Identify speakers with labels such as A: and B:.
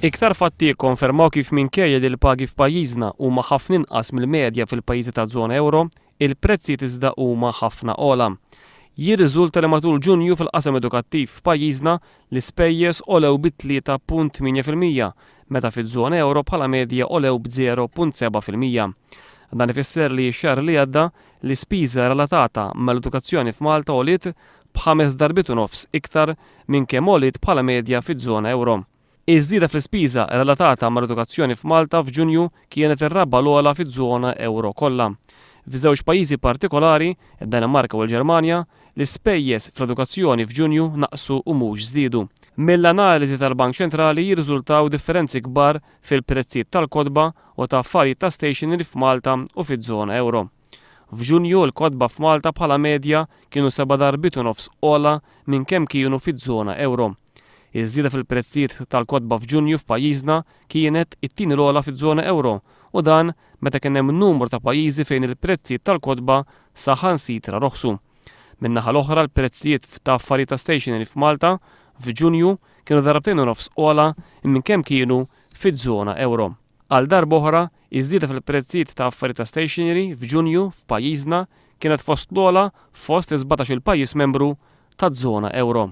A: Iktar fatti konfermaw kif minkejja li l-pagi f'pajjiżna huma ħafna inqas mill-medja fil-pajjiżi taż-żona euro, il-prezzijiet iżda huma ħafna ogħla. Jirriżulta li matul Ġunju fil-qasam edukattiv f'pajjiżna l-ispejjeż olew b'3.8% meta fiż-żona euro bħala medja olew b'0.7%. Dan ifisser li x-xahar li għadda l-ispiża relatata mal-edukazzjoni f'Malta għoliet b'5 darbit u nofs iktar minn kemm għoliet bħala medja fiż-żona euro. Iż-żieda fl-ispiża relatata mal-edukazzjoni f'Malta f'Ġunju kienet ir-raba l-ogħla fiż-żona euro kollha. F'żewġ pajjiżi partikolari, id-Danimarka u l-Ġermanja, l-ispejjeż fl-edukazzjoni f'Ġunju naqsu u mhux żdiedu. Mill-analiżi tal-Bank Ċentrali jirriżultaw differenzi kbar fil-prezzijiet tal-kodba u ta' affarijiet ta' stationery f'Malta u fiż-żona euro. F'Ġunju l-kodba f'Malta bħala medja kienu 7 darbit u nofs ogħla minn kemm kienu fiż-żona euro. Iż-żieda fil-prezzijiet tal-kodba f'Ġunju f'pajjiżna kienet it-tieni l-ogħla fiż-żona euro u dan meta kien hemm numru ta' pajjiżi fejn il-prezzijiet tal-kodba saħansitra roħsu. Min-naħa l-oħra l-prezzijiet ta' affarijiet ta' stationery f'Malta f'Ġunju kienu darbtejn u nofs ogħla minn kemm kienu fiż-żona euro. Għal darba oħra, iż-żieda fil-prezzijiet ta' affarijiet ta' stationery f'Ġunju f'pajjiżna kienet fost l-ogħla fost 17 il-pajjiż membru taż-żona euro.